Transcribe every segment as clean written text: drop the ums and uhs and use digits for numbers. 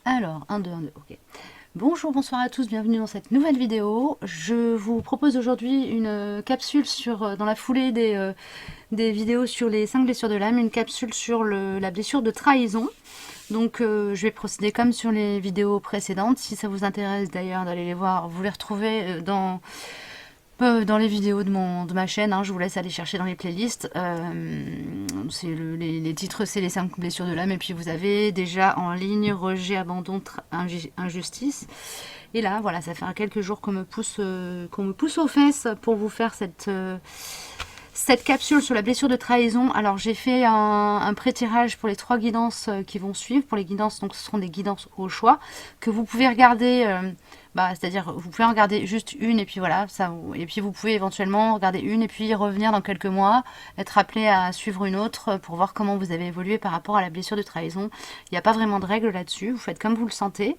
Alors, 1, 2, 1, 2, ok. Bonjour, bonsoir à tous, bienvenue dans cette nouvelle vidéo. Je vous propose aujourd'hui une capsule dans la foulée des vidéos sur les 5 blessures de l'âme, une capsule sur la blessure de trahison. Donc je vais procéder comme sur les vidéos précédentes. Si ça vous intéresse d'ailleurs d'aller les voir, vous les retrouvez dans les vidéos de ma chaîne, hein. Je vous laisse aller chercher dans les playlists. Les titres, c'est les 5 blessures de l'âme. Et puis vous avez déjà en ligne rejet, abandon, injustice. Et là, voilà, ça fait quelques jours qu'on me pousse aux fesses pour vous faire cette capsule sur la blessure de trahison. Alors j'ai fait un pré-tirage pour les 3 guidances qui vont suivre. Pour les guidances, donc ce seront des guidances au choix que vous pouvez regarder. C'est-à-dire vous pouvez en regarder juste une et puis voilà, et puis vous pouvez éventuellement regarder une et puis revenir dans quelques mois, être appelé à suivre une autre pour voir comment vous avez évolué par rapport à la blessure de trahison. Il n'y a pas vraiment de règle là-dessus, vous faites comme vous le sentez.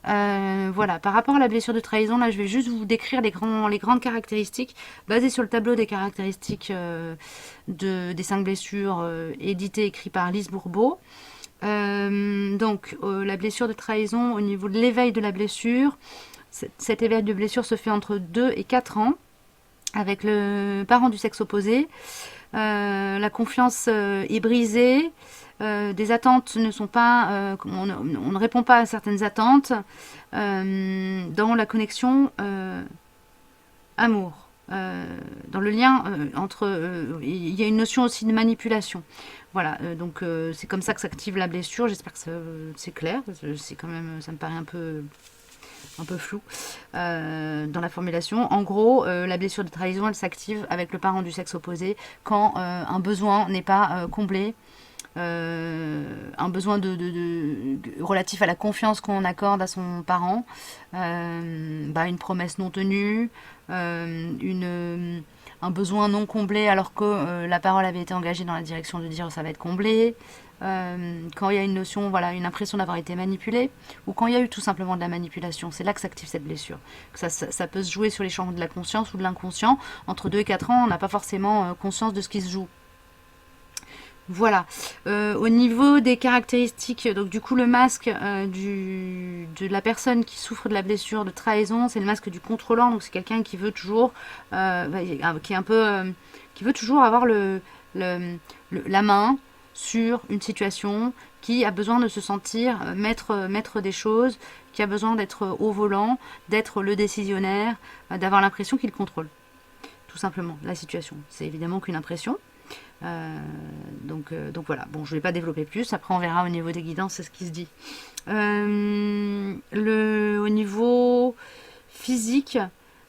Voilà, par rapport à la blessure de trahison, là je vais juste vous décrire les grandes caractéristiques basées sur le tableau des caractéristiques des 5 blessures édité et écrit par Lise Bourbeau. La blessure de trahison, au niveau de l'éveil de la blessure, cet éveil de blessure se fait entre 2 et 4 ans avec le parent du sexe opposé. La confiance est brisée, des attentes ne sont pas, on ne répond pas à certaines attentes dans la connexion amour. Dans le lien il y a une notion aussi de manipulation. Voilà, c'est comme ça que s'active la blessure. J'espère que c'est clair. C'est quand même, ça me paraît un peu flou dans la formulation. En gros, la blessure de trahison, elle s'active avec le parent du sexe opposé quand un besoin n'est pas comblé. Un besoin relatif à la confiance qu'on accorde à son parent, une promesse non tenue, un besoin non comblé alors que la parole avait été engagée dans la direction de dire ça va être comblé. Quand il y a une notion, voilà, une impression d'avoir été manipulé, ou quand il y a eu tout simplement de la manipulation, c'est là que s'active cette blessure. Ça peut se jouer sur les champs de la conscience ou de l'inconscient. Entre 2 et 4 ans, on n'a pas forcément conscience de ce qui se joue. Voilà. Au niveau des caractéristiques, donc du coup le masque de la personne qui souffre de la blessure de trahison, c'est le masque du contrôlant. Donc c'est quelqu'un qui veut toujours, qui veut toujours avoir la main sur une situation, qui a besoin de se sentir maître des choses, qui a besoin d'être au volant, d'être le décisionnaire, d'avoir l'impression qu'il contrôle tout simplement la situation. C'est évidemment qu'une impression. Donc voilà, bon, je ne vais pas développer plus, après on verra au niveau des guidances, c'est ce qui se dit. Au niveau physique,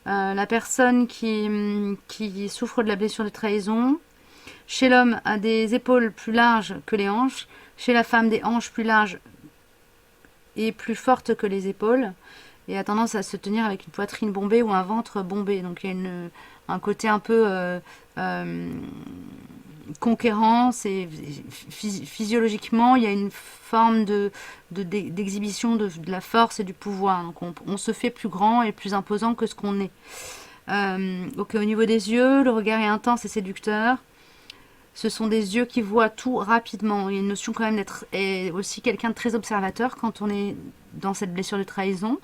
la personne qui souffre de la blessure de trahison, chez l'homme a des épaules plus larges que les hanches, chez la femme des hanches plus larges et plus fortes que les épaules, et a tendance à se tenir avec une poitrine bombée ou un ventre bombé. Donc il y a un côté un peu conquérant, physiologiquement, il y a une forme d'exhibition de la force et du pouvoir. Donc on se fait plus grand et plus imposant que ce qu'on est. Au niveau des yeux, le regard est intense et séducteur. Ce sont des yeux qui voient tout rapidement. Il y a une notion quand même d'être aussi quelqu'un de très observateur quand on est dans cette blessure de trahison.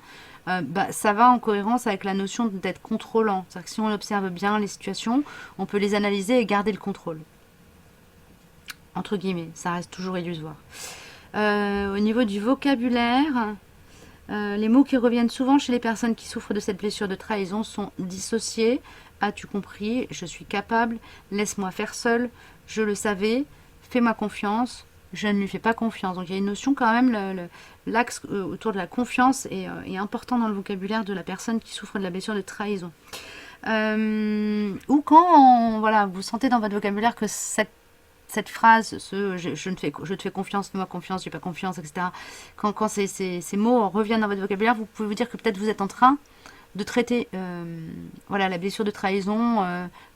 Ça va en cohérence avec la notion d'être contrôlant. C'est-à-dire que si on observe bien les situations, on peut les analyser et garder le contrôle. Entre guillemets, ça reste toujours illusoire. Au niveau du vocabulaire, les mots qui reviennent souvent chez les personnes qui souffrent de cette blessure de trahison sont dissocier, as-tu compris, je suis capable, laisse-moi faire seul, je le savais, fais-moi confiance, je ne lui fais pas confiance. Donc il y a une notion quand même, l'axe autour de la confiance est important dans le vocabulaire de la personne qui souffre de la blessure de trahison. Ou quand vous sentez dans votre vocabulaire que cette phrase, je te fais confiance, fais-moi confiance, j'ai pas confiance, etc. Quand ces mots reviennent dans votre vocabulaire, vous pouvez vous dire que peut-être vous êtes en train de traiter la blessure de trahison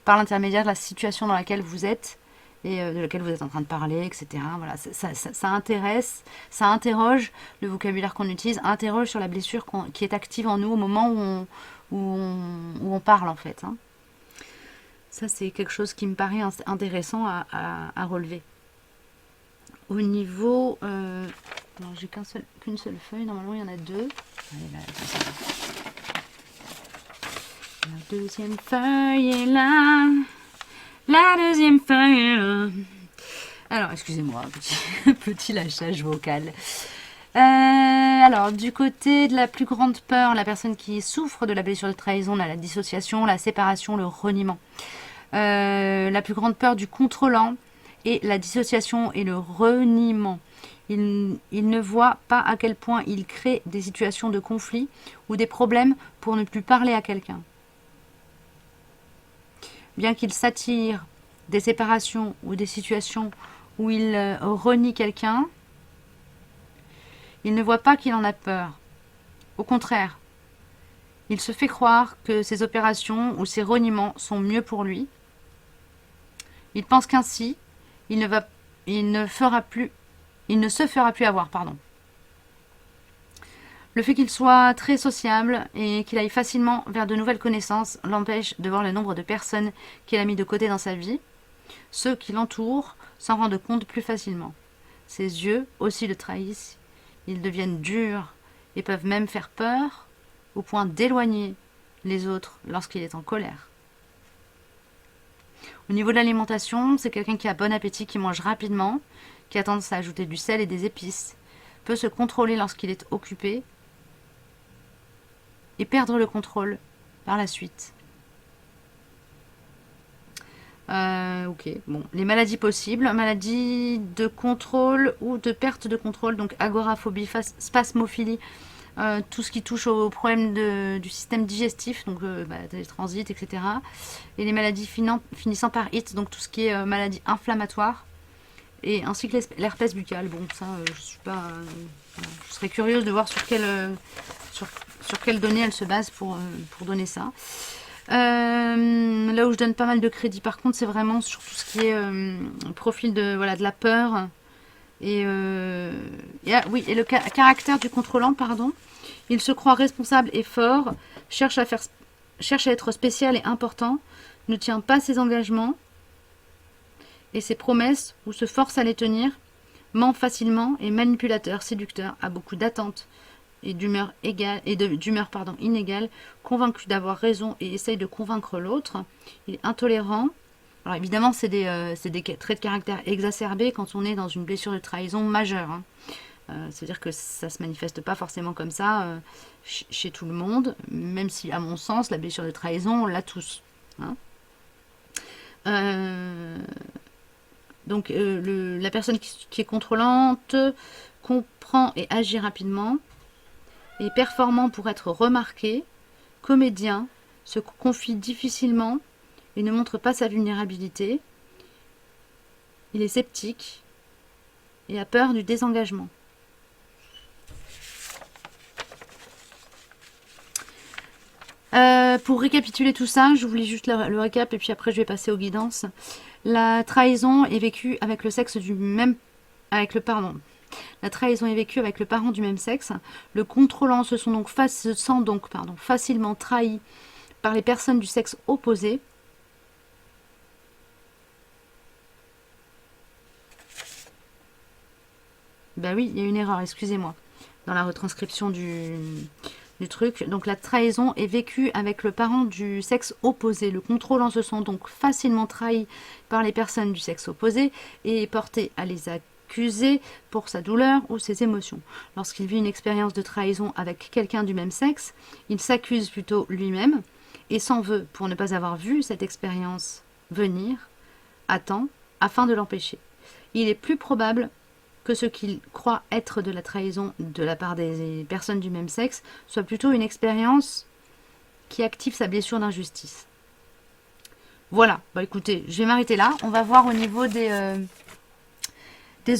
par l'intermédiaire de la situation dans laquelle vous êtes et de laquelle vous êtes en train de parler, etc. Voilà, ça intéresse, ça interroge le vocabulaire qu'on utilise, interroge sur la blessure qui est active en nous au moment où on parle en fait. Hein. Ça, c'est quelque chose qui me paraît intéressant à relever. Au niveau... j'ai qu'une seule feuille. Normalement, il y en a deux. Allez, là, la deuxième feuille est là. La deuxième feuille est là. Alors, excusez-moi, petit lâchage vocal. Alors, du côté de la plus grande peur, la personne qui souffre de la blessure de trahison, la dissociation, la séparation, le reniement. La plus grande peur du contrôlant et la dissociation et le reniement. Il ne voit pas à quel point il crée des situations de conflit ou des problèmes pour ne plus parler à quelqu'un. Bien qu'il s'attire des séparations ou des situations où il renie quelqu'un, il ne voit pas qu'il en a peur. Au contraire, il se fait croire que ces opérations ou ces reniements sont mieux pour lui. Il pense qu'ainsi, il ne se fera plus avoir. Le fait qu'il soit très sociable et qu'il aille facilement vers de nouvelles connaissances l'empêche de voir le nombre de personnes qu'il a mis de côté dans sa vie. Ceux qui l'entourent s'en rendent compte plus facilement. Ses yeux aussi le trahissent. Ils deviennent durs et peuvent même faire peur au point d'éloigner les autres lorsqu'il est en colère. Au niveau de l'alimentation, c'est quelqu'un qui a bon appétit, qui mange rapidement, qui a tendance à ajouter du sel et des épices, peut se contrôler lorsqu'il est occupé et perdre le contrôle par la suite. Ok, bon. Les maladies possibles, maladies de contrôle ou de perte de contrôle, donc agoraphobie, spasmophilie, tout ce qui touche aux problèmes du système digestif, donc des transits, etc. Et les maladies finissant par it, donc tout ce qui est maladie inflammatoire, et ainsi que l'herpès buccal. Bon, ça, je suis pas, je serais curieuse de voir sur quelles données elle se base pour donner ça. Là où je donne pas mal de crédit, par contre, c'est vraiment sur tout ce qui est profil de la peur. Et le caractère du contrôlant, pardon. Il se croit responsable et fort, cherche à être spécial et important, ne tient pas ses engagements et ses promesses ou se force à les tenir, ment facilement, est manipulateur, séducteur, a beaucoup d'attentes et d'humeur inégale, convaincu d'avoir raison et essaye de convaincre l'autre. Il est intolérant. Alors évidemment, c'est des traits de caractère exacerbés quand on est dans une blessure de trahison majeure. Hein. C'est-à-dire que ça ne se manifeste pas forcément comme ça chez tout le monde, même si, à mon sens, la blessure de trahison, on l'a tous. Hein. Donc, la personne qui est contrôlante comprend et agit rapidement, est performant pour être remarqué, comédien, se confie difficilement et ne montre pas sa vulnérabilité. Il est sceptique et a peur du désengagement. Pour récapituler tout ça, je vous lis juste le récap et puis après je vais passer aux guidances. La trahison est vécue avec le sexe du même... La trahison est vécue avec le parent du même sexe. Le contrôlant se sent donc facilement trahi par les personnes du sexe opposé. Ben oui, il y a une erreur, excusez-moi, dans la retranscription du truc. Donc la trahison est vécue avec le parent du sexe opposé. Le contrôlant se sent donc facilement trahi par les personnes du sexe opposé et est porté à les accuser pour sa douleur ou ses émotions. Lorsqu'il vit une expérience de trahison avec quelqu'un du même sexe, il s'accuse plutôt lui-même et s'en veut pour ne pas avoir vu cette expérience venir à temps afin de l'empêcher. Il est plus probable que ce qu'il croit être de la trahison de la part des personnes du même sexe soit plutôt une expérience qui active sa blessure d'injustice. Voilà, écoutez, je vais m'arrêter là. On va voir au niveau des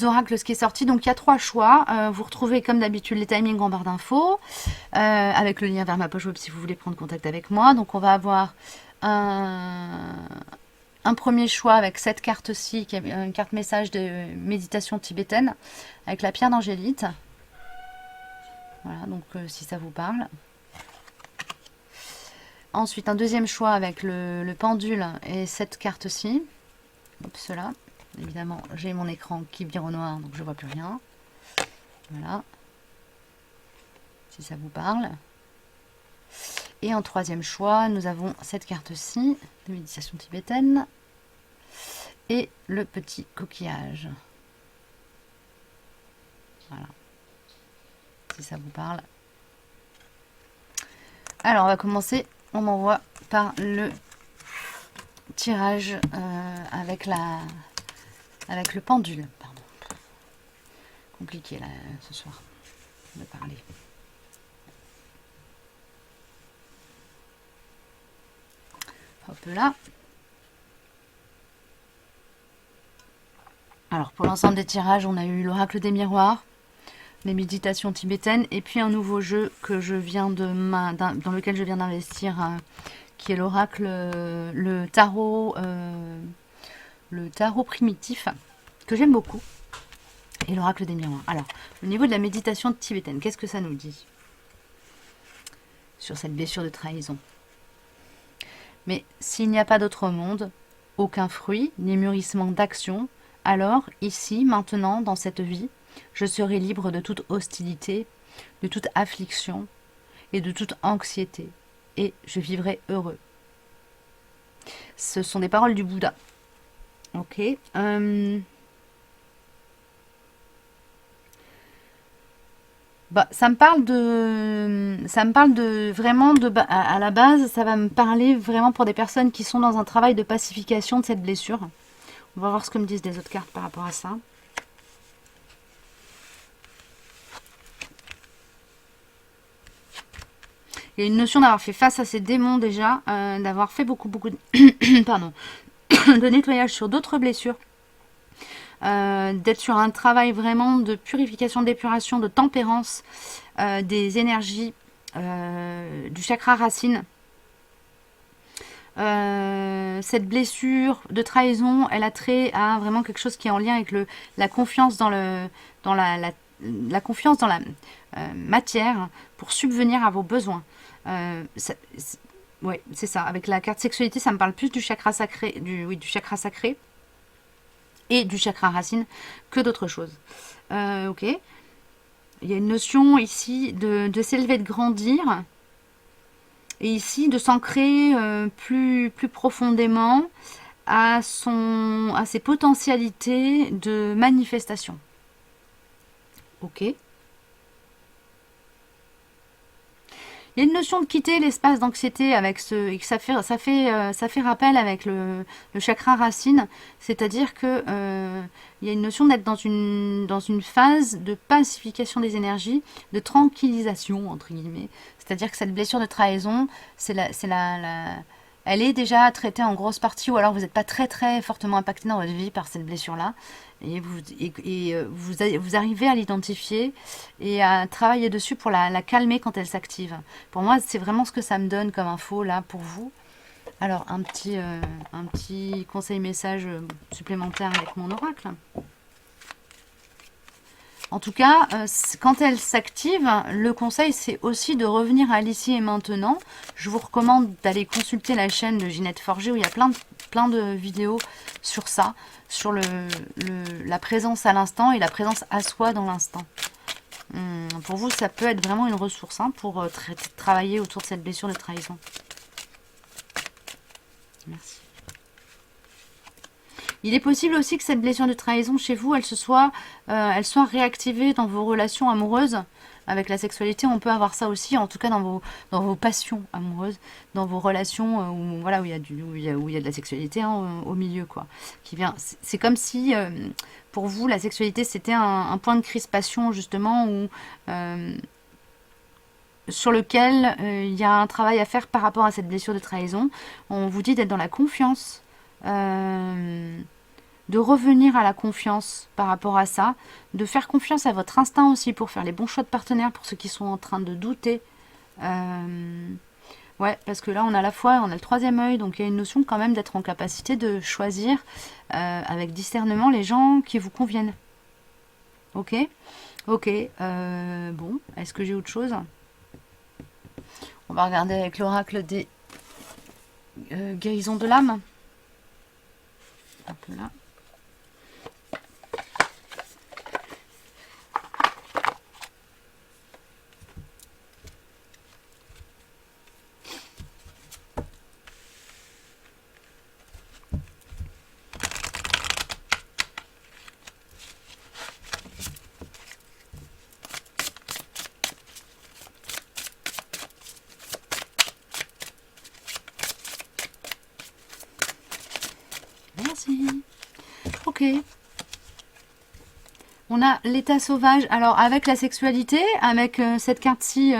oracles ce qui est sorti. Donc il y a 3 choix. Vous retrouvez comme d'habitude les timings en barre d'infos avec le lien vers ma page web si vous voulez prendre contact avec moi. Donc on va avoir un premier choix avec cette carte-ci, qui est une carte message de méditation tibétaine, avec la pierre d'angélite. Voilà, donc si ça vous parle. Ensuite, un deuxième choix avec le pendule et cette carte-ci. Hop, cela. Évidemment, j'ai mon écran qui vire au noir, donc je ne vois plus rien. Voilà. Si ça vous parle. Et en troisième choix, nous avons cette carte-ci, de méditation tibétaine. Et le petit coquillage. Voilà. Si ça vous parle. Alors, on va commencer. On envoie par le tirage avec le pendule. Pardon. Compliqué là ce soir de parler. Hop là. Alors pour l'ensemble des tirages, on a eu l'oracle des miroirs, les méditations tibétaines et puis un nouveau jeu que je viens dans lequel je viens d'investir, qui est l'oracle, le tarot primitif, que j'aime beaucoup, et l'oracle des miroirs. Alors, au niveau de la méditation tibétaine, qu'est-ce que ça nous dit sur cette blessure de trahison? Mais s'il n'y a pas d'autre monde, aucun fruit, ni mûrissement d'action, alors, ici, maintenant, dans cette vie, je serai libre de toute hostilité, de toute affliction et de toute anxiété, et je vivrai heureux. Ce sont des paroles du Bouddha. Ok. Ça me parle de vraiment à la base, ça va me parler vraiment pour des personnes qui sont dans un travail de pacification de cette blessure. On va voir ce que me disent les autres cartes par rapport à ça. Il y a une notion d'avoir fait face à ces démons déjà, d'avoir fait beaucoup de, pardon, de nettoyage sur d'autres blessures, d'être sur un travail vraiment de purification, d'épuration, de tempérance des énergies du chakra racine. Cette blessure de trahison, elle a trait à vraiment quelque chose qui est en lien avec la confiance dans la confiance dans la matière pour subvenir à vos besoins. Ouais, c'est ça. Avec la carte sexualité, ça me parle plus du chakra sacré, du chakra sacré et du chakra racine que d'autre chose. Ok. Il y a une notion ici de s'élever, de grandir. Et ici, de s'ancrer plus profondément à ses potentialités de manifestation. Ok. Il y a une notion de quitter l'espace d'anxiété avec et que ça fait rappel avec le chakra racine, c'est-à-dire que il y a une notion d'être dans une phase de pacification des énergies, de tranquillisation entre guillemets. C'est-à-dire que cette blessure de trahison, elle est déjà traitée en grosse partie, ou alors vous n'êtes pas très très fortement impacté dans votre vie par cette blessure-là. Et vous arrivez à l'identifier et à travailler dessus pour la calmer quand elle s'active. Pour moi, c'est vraiment ce que ça me donne comme info là pour vous. Alors, un petit conseil message supplémentaire avec mon oracle. En tout cas, quand elle s'active, le conseil, c'est aussi de revenir à l'ici et maintenant. Je vous recommande d'aller consulter la chaîne de Ginette Forger où il y a plein de vidéos sur ça, sur la présence à l'instant et la présence à soi dans l'instant. Pour vous, ça peut être vraiment une ressource pour travailler autour de cette blessure de trahison. Merci. Il est possible aussi que cette blessure de trahison chez vous, elle soit réactivée dans vos relations amoureuses. Avec la sexualité, on peut avoir ça aussi, en tout cas dans vos passions amoureuses, dans vos relations où il y a de la sexualité au milieu, quoi. C'est comme si, pour vous, la sexualité, c'était un point de crispation, justement, sur lequel il y a un travail à faire par rapport à cette blessure de trahison. On vous dit d'être dans la confiance, de revenir à la confiance par rapport à ça, de faire confiance à votre instinct aussi pour faire les bons choix de partenaire pour ceux qui sont en train de douter. Ouais, parce que là on a le troisième œil, donc il y a une notion quand même d'être en capacité de choisir avec discernement les gens qui vous conviennent. Ok. Bon, est-ce que j'ai autre chose? On va regarder avec l'oracle des guérisons de l'âme. Hop là. Ok. On a l'état sauvage. Alors, avec la sexualité, avec cette carte-ci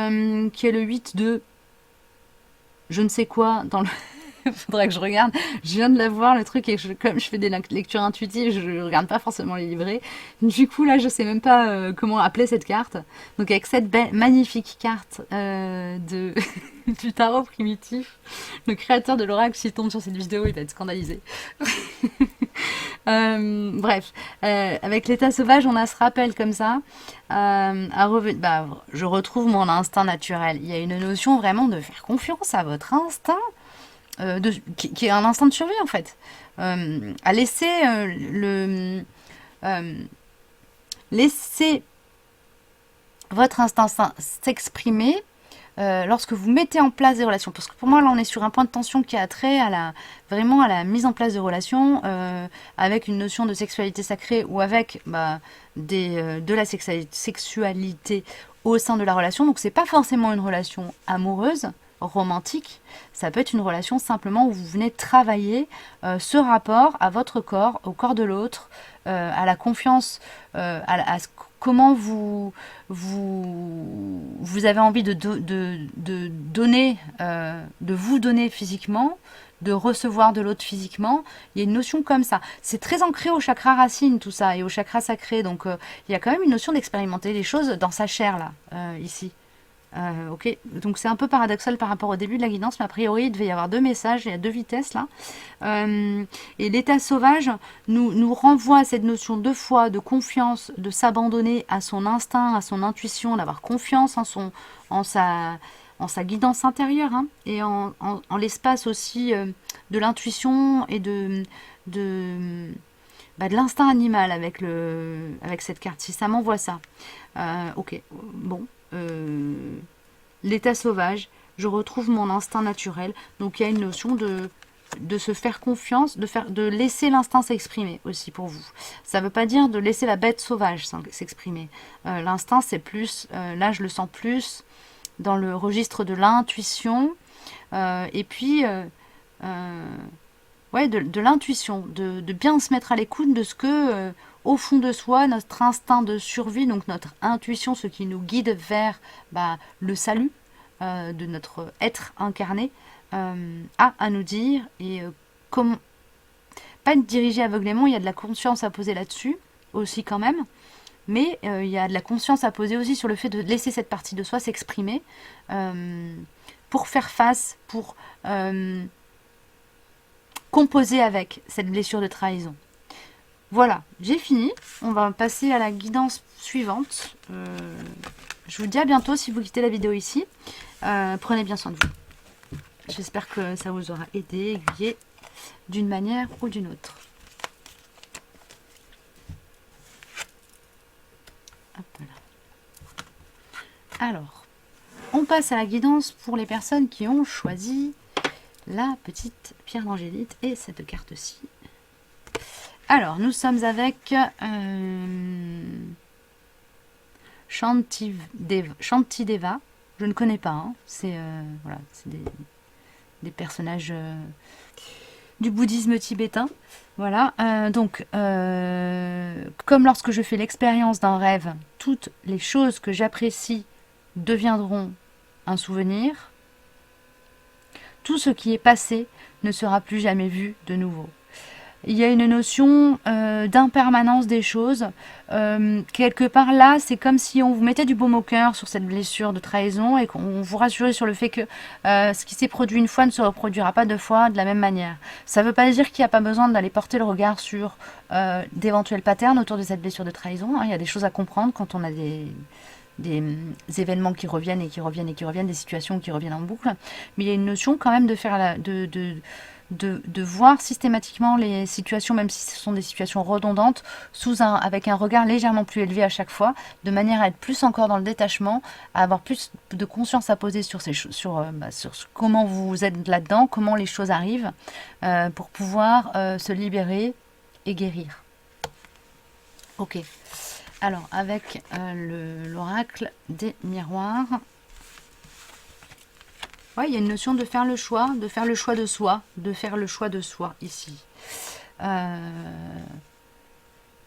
qui est le 8 de je ne sais quoi dans le... Faudrait que je regarde. Je viens de la voir, le truc, et comme je fais des lectures intuitives, je regarde pas forcément les livrets. Du coup, là, je sais même pas comment appeler cette carte. Donc, avec cette magnifique carte du tarot primitif, le créateur de l'oracle, s'il tombe sur cette vidéo, il va être scandalisé. Bref, avec l'état sauvage, on a ce rappel comme ça. Je retrouve mon instinct naturel. Il y a une notion vraiment de faire confiance à votre instinct, qui est un instinct de survie en fait. À laisser laisser votre instinct s'exprimer lorsque vous mettez en place des relations. Parce que pour moi, là, on est sur un point de tension qui a trait vraiment à la mise en place de relations avec une notion de sexualité sacrée ou avec de la sexualité au sein de la relation. Donc, c'est pas forcément une relation amoureuse, romantique. Ça peut être une relation simplement où vous venez travailler ce rapport à votre corps, au corps de l'autre, à la confiance, comment vous avez envie de donner, de vous donner physiquement, de recevoir de l'autre physiquement. Il y a une notion comme ça. C'est très ancré au chakra racine, tout ça, et au chakra sacré. Donc, il y a quand même une notion d'expérimenter les choses dans sa chair, là, ici. Ok, donc c'est un peu paradoxal par rapport au début de la guidance, mais a priori il devait y avoir deux messages, il y a deux vitesses là. Et l'état sauvage nous renvoie à cette notion de foi, de confiance, de s'abandonner à son instinct, à son intuition, d'avoir confiance en sa guidance intérieure, hein, et en l'espace aussi de l'intuition et de l'instinct animal avec cette carte. Si ça m'envoie ça. Ok, bon. L'état sauvage, je retrouve mon instinct naturel. Donc il y a une notion de se faire confiance, de laisser l'instinct s'exprimer aussi pour vous. Ça ne veut pas dire de laisser la bête sauvage s'exprimer. L'instinct, c'est plus, là je le sens plus dans le registre de l'intuition, et puis ouais, de l'intuition, de bien se mettre à l'écoute de ce que, au fond de soi, notre instinct de survie, donc notre intuition, ce qui nous guide vers le salut de notre être incarné, a à nous dire, et comme pas être dirigé aveuglément, il y a de la conscience à poser là-dessus aussi quand même, mais il y a de la conscience à poser aussi sur le fait de laisser cette partie de soi s'exprimer pour faire face, pour composer avec cette blessure de trahison. Voilà, j'ai fini. On va passer à la guidance suivante. Je vous dis à bientôt si vous quittez la vidéo ici. Prenez bien soin de vous. J'espère que ça vous aura aidé, aiguillé d'une manière ou d'une autre. Hop là. Alors, on passe à la guidance pour les personnes qui ont choisi la petite pierre d'angélite et cette carte-ci. Alors, nous sommes avec Shantideva. Je ne connais pas. Hein. C'est voilà, c'est des personnages du bouddhisme tibétain. Voilà. Donc, comme lorsque je fais l'expérience d'un rêve, toutes les choses que j'apprécie deviendront un souvenir. Tout ce qui est passé ne sera plus jamais vu de nouveau. Il y a une notion d'impermanence des choses. Quelque part là, c'est comme si on vous mettait du baume au cœur sur cette blessure de trahison et qu'on vous rassurait sur le fait que ce qui s'est produit une fois ne se reproduira pas deux fois de la même manière. Ça ne veut pas dire qu'il n'y a pas besoin d'aller porter le regard sur d'éventuels patterns autour de cette blessure de trahison. Hein. Il y a des choses à comprendre quand on a des événements qui reviennent et qui reviennent et qui reviennent, des situations qui reviennent en boucle. Mais il y a une notion quand même de faire de voir systématiquement les situations, même si ce sont des situations redondantes, avec un regard légèrement plus élevé à chaque fois, de manière à être plus encore dans le détachement, à avoir plus de conscience à poser sur comment vous êtes là-dedans, comment les choses arrivent, pour pouvoir se libérer et guérir. Ok. Alors, avec l'oracle des miroirs, ouais, il y a une notion de faire le choix de soi, de faire le choix de soi ici.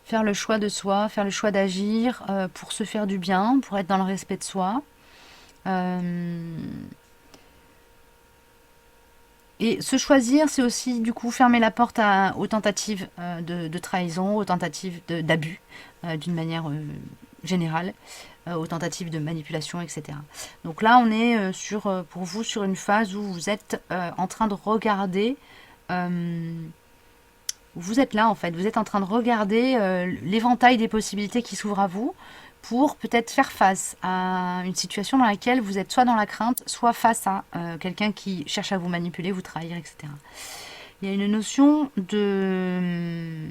Faire le choix de soi, faire le choix d'agir pour se faire du bien, pour être dans le respect de soi. Euh, et se choisir, c'est aussi du coup fermer la porte aux tentatives de trahison, aux tentatives d'abus d'une manière générale, aux tentatives de manipulation, etc. Donc là, on est pour vous sur une phase où vous êtes en train de regarder. Vous êtes là en fait, vous êtes en train de regarder l'éventail des possibilités qui s'ouvrent à vous pour peut-être faire face à une situation dans laquelle vous êtes soit dans la crainte, soit face à quelqu'un qui cherche à vous manipuler, vous trahir, etc. Il y a une notion de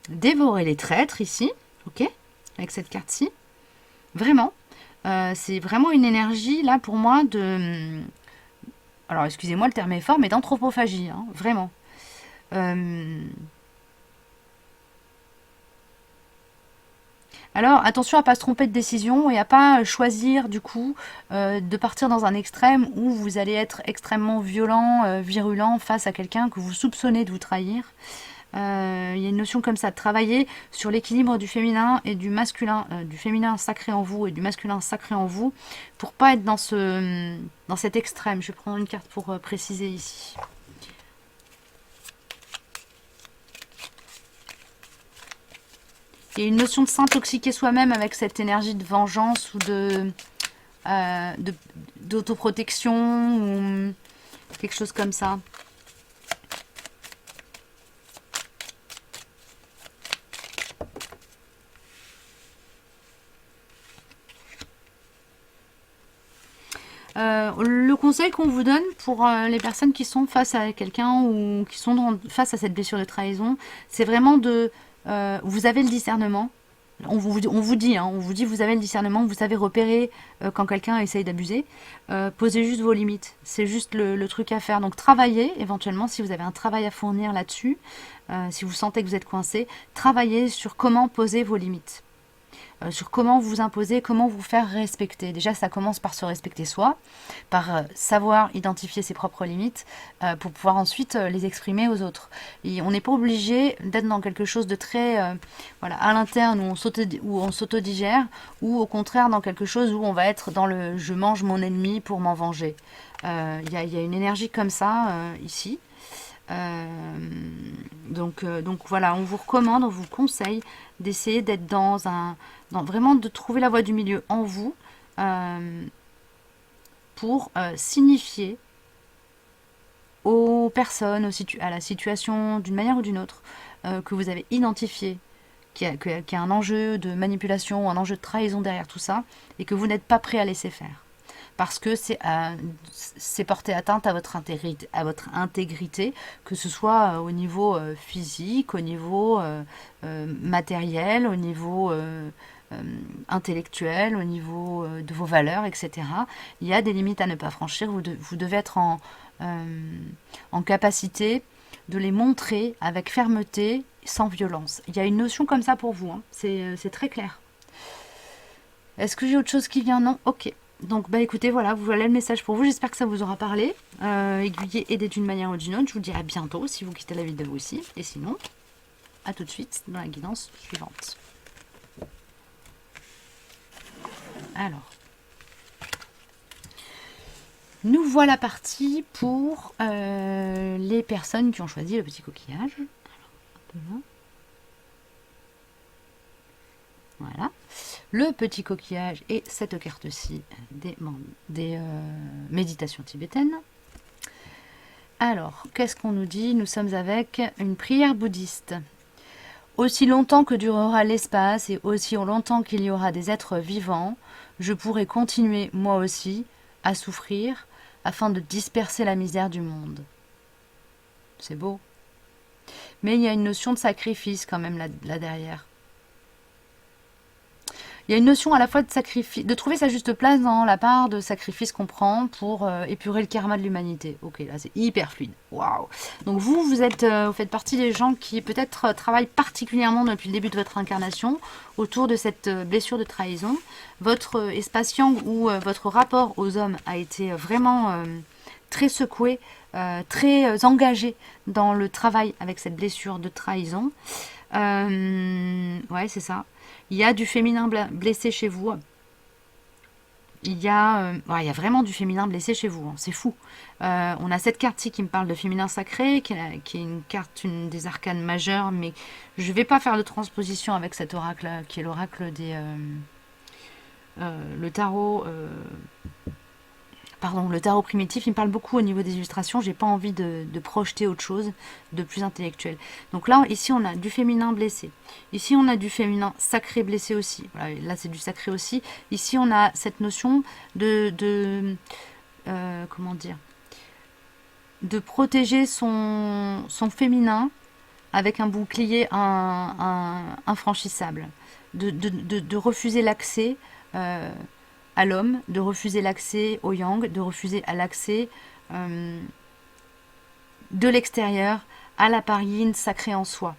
dévorer les traîtres ici, ok, avec cette carte-ci. Vraiment. C'est vraiment une énergie là pour moi de... Alors excusez-moi, le terme est fort, mais d'anthropophagie, hein, vraiment. Alors attention à ne pas se tromper de décision et à pas choisir du coup de partir dans un extrême où vous allez être extrêmement violent, virulent face à quelqu'un que vous soupçonnez de vous trahir. Il y a une notion comme ça, de travailler sur l'équilibre du féminin et du masculin, du féminin sacré en vous et du masculin sacré en vous, pour pas être dans cet extrême. Je vais prendre une carte pour préciser ici. Il y a une notion de s'intoxiquer soi-même avec cette énergie de vengeance ou d'autoprotection ou quelque chose comme ça. Le conseil qu'on vous donne pour les personnes qui sont face à quelqu'un ou qui sont face à cette blessure de trahison, c'est vraiment vous avez le discernement. On vous dit, vous avez le discernement, vous savez repérer quand quelqu'un essaye d'abuser. Posez juste vos limites. C'est juste le truc à faire. Donc travaillez, éventuellement, si vous avez un travail à fournir là-dessus, si vous sentez que vous êtes coincé, travaillez sur comment poser vos limites. Sur comment vous imposer, comment vous faire respecter. Déjà, ça commence par se respecter soi, par savoir identifier ses propres limites, pour pouvoir ensuite les exprimer aux autres. Et on n'est pas obligé d'être dans quelque chose de très à l'interne où on s'autodigère, ou au contraire dans quelque chose où on va être dans le je mange mon ennemi pour m'en venger. Il y a une énergie comme ça ici. Donc voilà, on vous recommande, on vous conseille d'essayer d'être vraiment de trouver la voie du milieu en vous pour signifier aux personnes, à la situation d'une manière ou d'une autre que vous avez identifié qu'il y a un enjeu de manipulation, un enjeu de trahison derrière tout ça et que vous n'êtes pas prêt à laisser faire. Parce que c'est porter atteinte à votre intégrité, que ce soit au niveau physique, au niveau matériel, au niveau intellectuel, au niveau de vos valeurs, etc. Il y a des limites à ne pas franchir. Vous devez être en capacité de les montrer avec fermeté, sans violence. Il y a une notion comme ça pour vous, hein. C'est très clair. Est-ce que j'ai autre chose qui vient? Non. Ok. Donc écoutez, voilà le message pour vous. J'espère que ça vous aura parlé, aiguillé, aidé d'une manière ou d'une autre. Je vous dis à bientôt si vous quittez la vidéo aussi. Et sinon, à tout de suite dans la guidance suivante. Alors, nous voilà partis pour les personnes qui ont choisi le petit coquillage. Alors, voilà. Le petit coquillage et cette carte-ci des méditations tibétaines. Alors, qu'est-ce qu'on nous dit? Nous sommes avec une prière bouddhiste. Aussi longtemps que durera l'espace et aussi longtemps qu'il y aura des êtres vivants, je pourrai continuer, moi aussi, à souffrir afin de disperser la misère du monde. C'est beau. Mais il y a une notion de sacrifice quand même là derrière. Il y a une notion à la fois de sacrifice, de trouver sa juste place dans la part de sacrifice qu'on prend pour épurer le karma de l'humanité. Ok, là c'est hyper fluide. Waouh. Donc vous faites partie des gens qui peut-être travaillent particulièrement depuis le début de votre incarnation autour de cette blessure de trahison. Votre espace yang ou votre rapport aux hommes a été vraiment très secoué, très engagé dans le travail avec cette blessure de trahison. Ouais, c'est ça. Il y a du féminin blessé chez vous. Ouais, il y a vraiment du féminin blessé chez vous, hein, c'est fou. On a cette carte-ci qui me parle de féminin sacré, qui est une carte, une des arcanes majeures, mais je ne vais pas faire de transposition avec cet oracle qui est l'oracle des... le tarot... pardon, le tarot primitif, il me parle beaucoup au niveau des illustrations. J'ai pas envie de projeter autre chose de plus intellectuel. Donc là, ici, on a du féminin blessé. Ici, on a du féminin sacré blessé aussi. Voilà, là, c'est du sacré aussi. Ici, on a cette notion comment dire, de protéger son féminin avec un bouclier infranchissable. De refuser l'accès à l'homme, de refuser l'accès au yang, de refuser à l'accès de l'extérieur à la part yin sacrée en soi.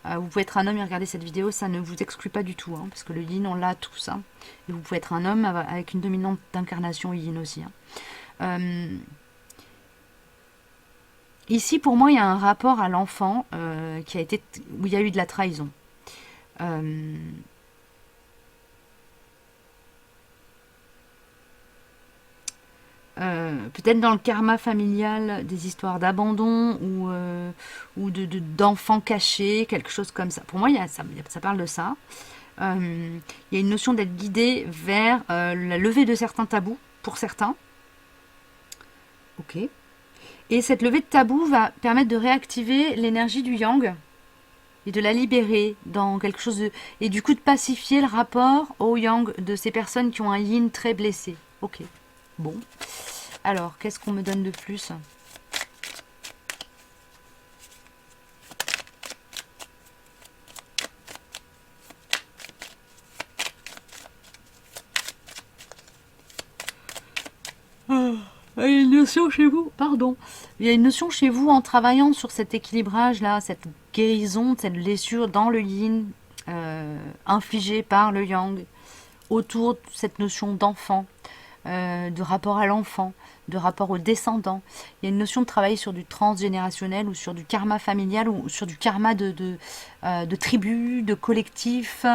Vous pouvez être un homme et regarder cette vidéo, ça ne vous exclut pas du tout, hein, parce que le yin, on l'a tous. Hein, et vous pouvez être un homme avec une dominante d'incarnation yin aussi. Hein. Ici, pour moi, il y a un rapport à l'enfant où il y a eu de la trahison. Peut-être dans le karma familial, des histoires d'abandon ou d'enfants cachés, quelque chose comme ça. Pour moi, ça parle de ça. Il y a une notion d'être guidé vers la levée de certains tabous, pour certains. Ok. Et cette levée de tabou va permettre de réactiver l'énergie du yang et de la libérer dans quelque chose de... Et du coup de pacifier le rapport au yang de ces personnes qui ont un yin très blessé. Ok. Bon. Alors, qu'est-ce qu'on me donne de plus ? Il y a une notion chez vous, pardon. Il y a une notion chez vous en travaillant sur cet équilibrage-là, cette guérison, cette blessure dans le yin, infligée par le yang, autour de cette notion d'enfant, de rapport à l'enfant, de rapport au descendant. Il y a une notion de travailler sur du transgénérationnel ou sur du karma familial ou sur du karma de tribu, de collectif.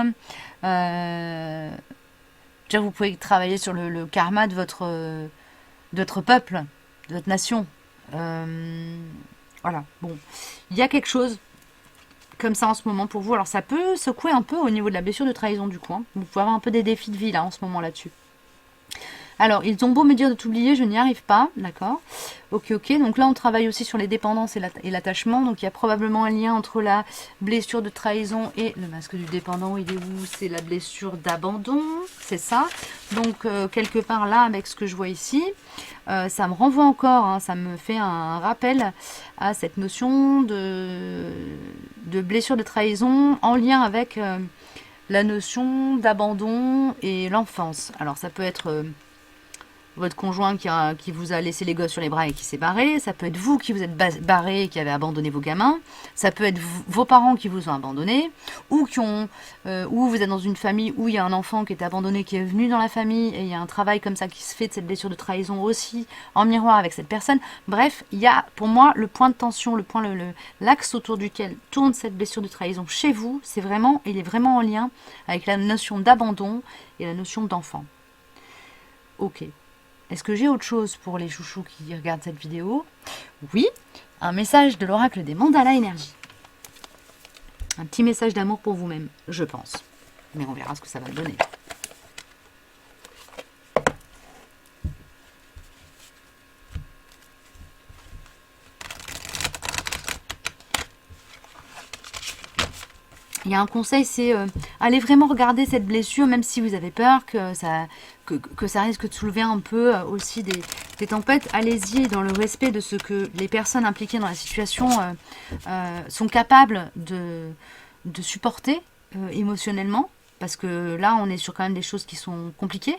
Déjà, vous pouvez travailler sur le karma de votre peuple, de votre nation. Voilà, bon. Il y a quelque chose comme ça en ce moment pour vous. Alors ça peut secouer un peu au niveau de la blessure de trahison du coup. Hein. Vous pouvez avoir un peu des défis de vie là en ce moment là-dessus. Alors, ils ont beau me dire de t'oublier, je n'y arrive pas, d'accord. Ok, donc là on travaille aussi sur les dépendances et l'attachement, donc il y a probablement un lien entre la blessure de trahison et le masque du dépendant, il est où? C'est la blessure d'abandon, c'est ça. Donc quelque part là, avec ce que je vois ici, ça me renvoie encore, hein, ça me fait un rappel à cette notion de blessure de trahison en lien avec la notion d'abandon et l'enfance. Alors ça peut être... votre conjoint qui vous a laissé les gosses sur les bras et qui s'est barré, ça peut être vous qui vous êtes barré et qui avez abandonné vos gamins, ça peut être vos parents qui vous ont abandonné, ou vous êtes dans une famille où il y a un enfant qui est abandonné, qui est venu dans la famille, et il y a un travail comme ça qui se fait de cette blessure de trahison aussi, en miroir avec cette personne. Bref, il y a pour moi le point de tension, l'axe autour duquel tourne cette blessure de trahison chez vous, il est vraiment en lien avec la notion d'abandon et la notion d'enfant. Ok. Est-ce que j'ai autre chose pour les chouchous qui regardent cette vidéo? Oui, un message de l'oracle des mandalas énergie. Un petit message d'amour pour vous-même, je pense. Mais on verra ce que ça va donner. Il y a un conseil, c'est allez vraiment regarder cette blessure, même si vous avez peur que ça risque de soulever un peu aussi des tempêtes. Allez-y dans le respect de ce que les personnes impliquées dans la situation sont capables de supporter émotionnellement. Parce que là, on est sur quand même des choses qui sont compliquées.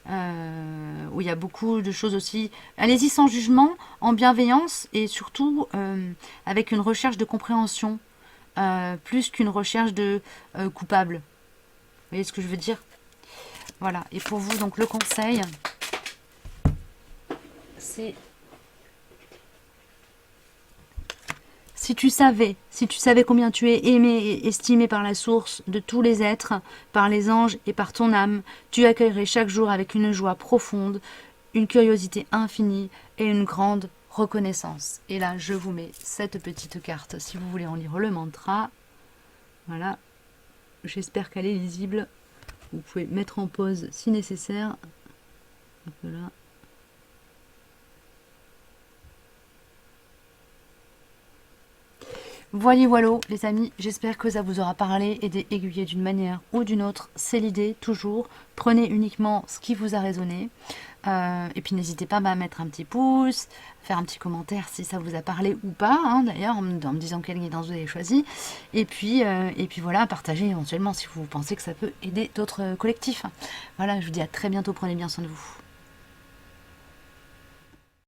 Où il y a beaucoup de choses aussi. Allez-y sans jugement, en bienveillance et surtout avec une recherche de compréhension. Plus qu'une recherche de coupable. Vous voyez ce que je veux dire? Voilà. Et pour vous, donc, le conseil, c'est si tu savais combien tu es aimé et estimé par la source de tous les êtres, par les anges et par ton âme, tu accueillerais chaque jour avec une joie profonde, une curiosité infinie et une grande reconnaissance. Et là, je vous mets cette petite carte si vous voulez en lire le mantra. Voilà. J'espère qu'elle est lisible. Vous pouvez mettre en pause si nécessaire. Voilà. Voilà, les amis, j'espère que ça vous aura parlé, aidé, aiguillé d'une manière ou d'une autre. C'est l'idée, toujours. Prenez uniquement ce qui vous a résonné. Et puis n'hésitez pas à mettre un petit pouce, faire un petit commentaire si ça vous a parlé ou pas, hein, d'ailleurs, en me disant quelle guidance vous avez choisi. Et puis voilà, partagez éventuellement si vous pensez que ça peut aider d'autres collectifs. Voilà, je vous dis à très bientôt, prenez bien soin de vous.